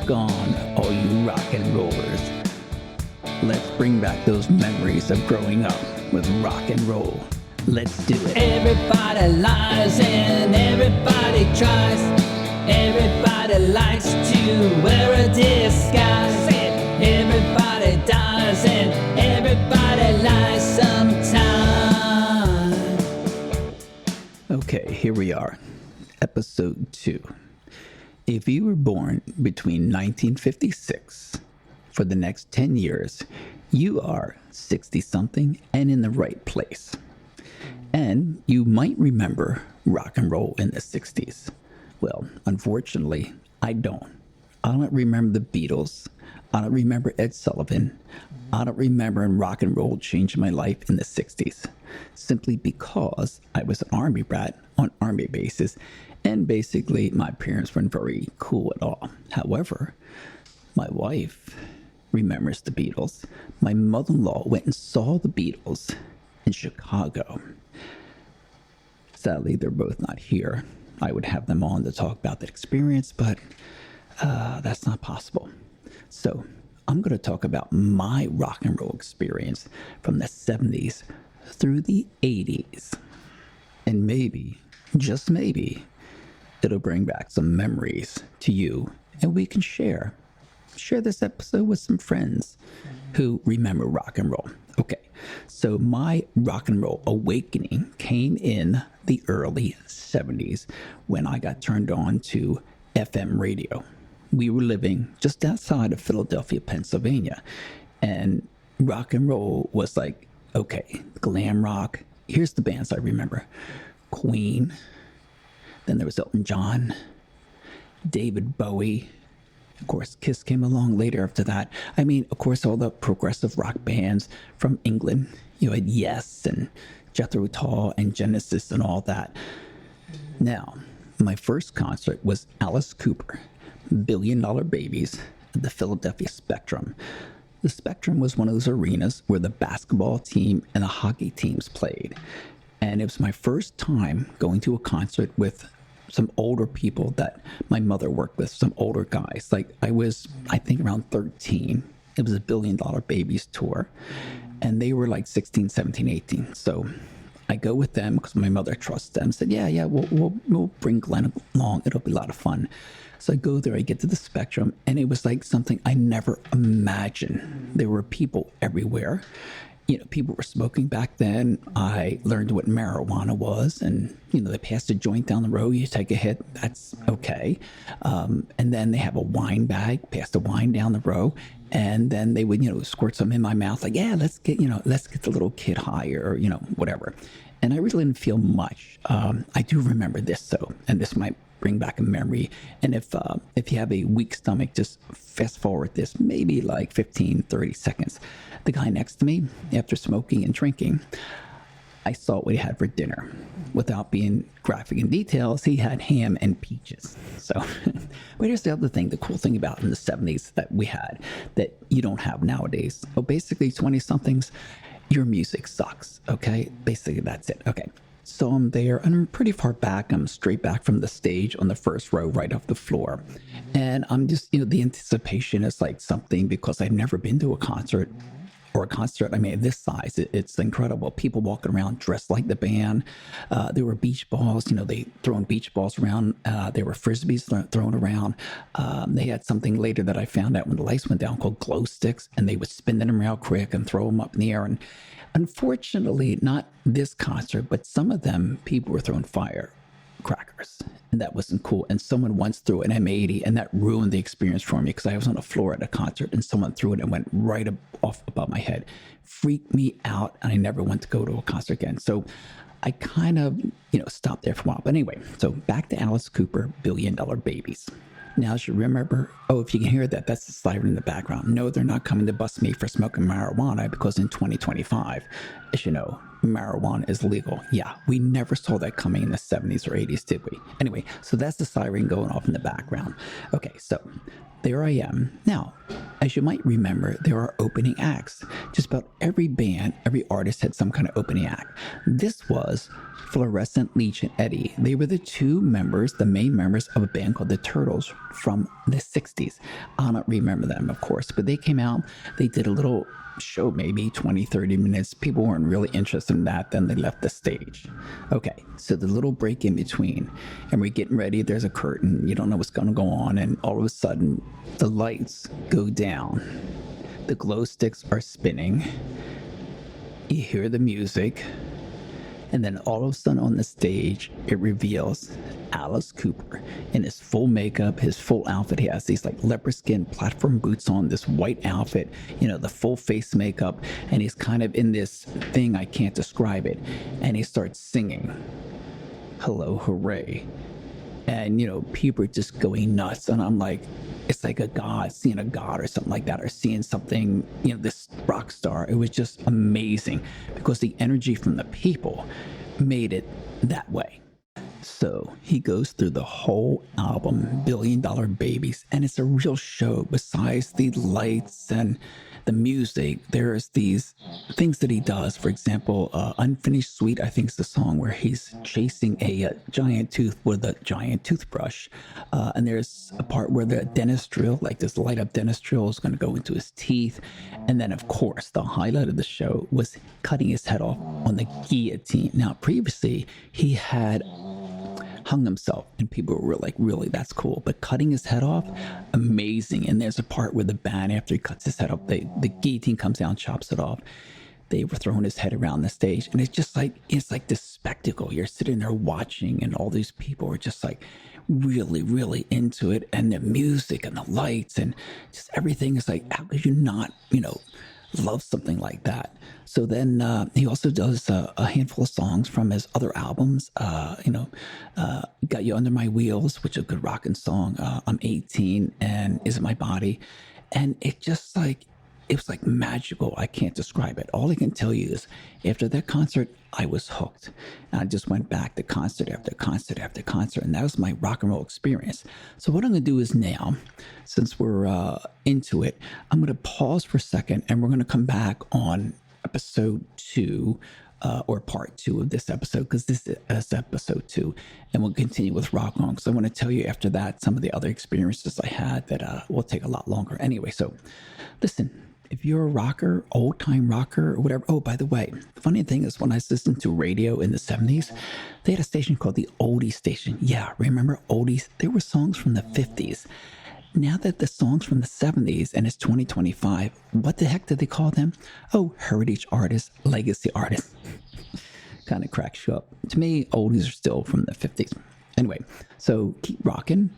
Rock on, all you rock and rollers. Let's bring back those memories of growing up with rock and roll. Let's do it. Everybody lies and everybody tries. Everybody likes to wear a disguise. Everybody dies and everybody lies sometime. Okay, here we are. Episode 2. If you were born between 1956 for the next 10 years, you are 60-something and in the right place. And you might remember rock and roll in the 60s. Well, unfortunately, I don't. I don't remember the Beatles. I don't remember Ed Sullivan. I don't remember when rock and roll changed my life in the 60s. Simply because I was an Army brat on Army bases, and basically my parents weren't very cool at all. However, my wife remembers the Beatles. My mother-in-law went and saw the Beatles in Chicago. Sadly, they're both not here. I would have them on to talk about that experience, but that's not possible. So I'm going to talk about my rock and roll experience from the 70s through the 80s. And maybe, just maybe, it'll bring back some memories to you, and we can share this episode with some friends who remember rock and roll. Okay, so my rock and roll awakening came in the early 70s when I got turned on to FM radio. We were living just outside of Philadelphia, Pennsylvania, and rock and roll was like, okay, glam rock. Here's the bands I remember. Queen. Then there was Elton John, David Bowie. Of course, Kiss came along later after that. I mean, of course, all the progressive rock bands from England. You had Yes and Jethro Tull and Genesis and all that. Now, my first concert was Alice Cooper, $1 Billion Babies, at the Philadelphia Spectrum. The Spectrum was one of those arenas where the basketball team and the hockey teams played. And it was my first time going to a concert with some older people that my mother worked with, some older guys. Like I was, I think, around 13. It was a $1 Billion Babies tour. And they were like 16, 17, 18. So I go with them because my mother trusts them. Said, yeah, we'll bring Glenn along. It'll be a lot of fun. So I go there, I get to the Spectrum, and it was like something I never imagined. There were people everywhere. You know, people were smoking back then. I learned what marijuana was, and, you know, they passed a joint down the road. You take a hit, that's okay. And then they have a wine bag, pass the wine down the row, and then they would, you know, squirt some in my mouth, like, yeah, let's get the little kid high, or, you know, whatever. And I really didn't feel much. I do remember this, though, and this might bring back a memory. And if you have a weak stomach, just fast forward this, maybe like 15, 30 seconds. The guy next to me, after smoking and drinking, I saw what he had for dinner. Without being graphic in details, he had ham and peaches. So, but here's the other thing, the cool thing about in the 70s that we had that you don't have nowadays. Oh, basically 20-somethings, your music sucks, okay? Basically, that's it, okay. So I'm there, and I'm pretty far back. I'm straight back from the stage on the first row, right off the floor. And I'm just, you know, the anticipation is like something, because I've never been to a concert, I mean, this size, it's incredible. People walking around dressed like the band. There were beach balls, you know, they throwing beach balls around. There were Frisbees thrown around. They had something later that I found out when the lights went down called glow sticks, and they would spin them around quick and throw them up in the air. And unfortunately, not this concert, but some of them, people were throwing firecrackers, and that wasn't cool. And someone once threw an M80, and that ruined the experience for me, because I was on the floor at a concert, and someone threw it and went right off above my head. Freaked me out, and I never went to go to a concert again. So I kind of, you know, stopped there for a while. But anyway, so back to Alice Cooper, $1 Billion Babies. Now, as you remember, if you can hear that, that's the siren in the background. No, they're not coming to bust me for smoking marijuana, because in 2025, as you know, marijuana is legal. Yeah, we never saw that coming in the 70s or 80s, did we? Anyway, so that's the siren going off in the background. Okay, so there I am. Now, as you might remember, there are opening acts. Just about every band, every artist had some kind of opening act. This was Fluorescent Leech and Eddie. They were the two members, the main members of a band called the Turtles from the 60s. I don't remember them, of course, but they came out, they did a little show, maybe 20, 30 minutes. People weren't really interested in that. Then they left the stage. Okay, so the little break in between, and we're getting ready. There's a curtain. You don't know what's going to go on. And all of a sudden, the lights go down. The glow sticks are spinning. You hear the music. And then all of a sudden on the stage, it reveals Alice Cooper in his full makeup, his full outfit. He has these like leopard skin platform boots on, this white outfit, you know, the full face makeup. And he's kind of in this thing, I can't describe it. And he starts singing, "Hello, Hooray." And, you know, people are just going nuts. And I'm like, it's like a god, seeing a god or something like that, or seeing something, you know, this rock star. It was just amazing because the energy from the people made it that way. So he goes through the whole album, $1 Billion Babies, and it's a real show. Besides the lights and the music, there's these things that he does. For example, Unfinished Sweet, I think is the song where he's chasing a giant tooth with a giant toothbrush. And there's a part where the dentist drill, like this light up dentist drill, is going to go into his teeth. And then, of course, the highlight of the show was cutting his head off on the guillotine. Now, previously, he had hung himself, and people were like, really, that's cool. But cutting his head off, amazing. And there's a part where the band, after he cuts his head off, the guillotine comes down, chops it off. They were throwing his head around the stage, and it's like this spectacle. You're sitting there watching, and all these people are just like really, really into it, and the music and the lights and just everything is like, how could you not, you know, love something like that? So then he also does a handful of songs from his other albums. Got You Under My Wheels, which is a good rockin' song. I'm 18 and Is It My Body? And it just like, it was like magical. I can't describe it. All I can tell you is after that concert, I was hooked. And I just went back to concert after concert after concert. And that was my rock and roll experience. So what I'm going to do is now, since we're into it, I'm going to pause for a second and we're going to come back on episode 2 or part 2 of this episode, because this is episode 2, and we'll continue with rock on, because I want to tell you after that some of the other experiences I had that will take a lot longer. Anyway, so listen, if you're a rocker, old time rocker or whatever. Oh, by the way, the funny thing is when I listened to radio in the 70s, they had a station called the Oldie Station. Yeah, remember oldies? There were songs from the 50s. Now that the songs from the 70s and it's 2025, what the heck did they call them? Oh, heritage artists, legacy artists. Kind of cracks you up. To me, oldies are still from the 50s. Anyway, so keep rocking,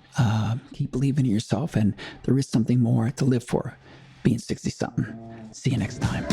keep believing in yourself, and there is something more to live for, being 60-something. See you next time.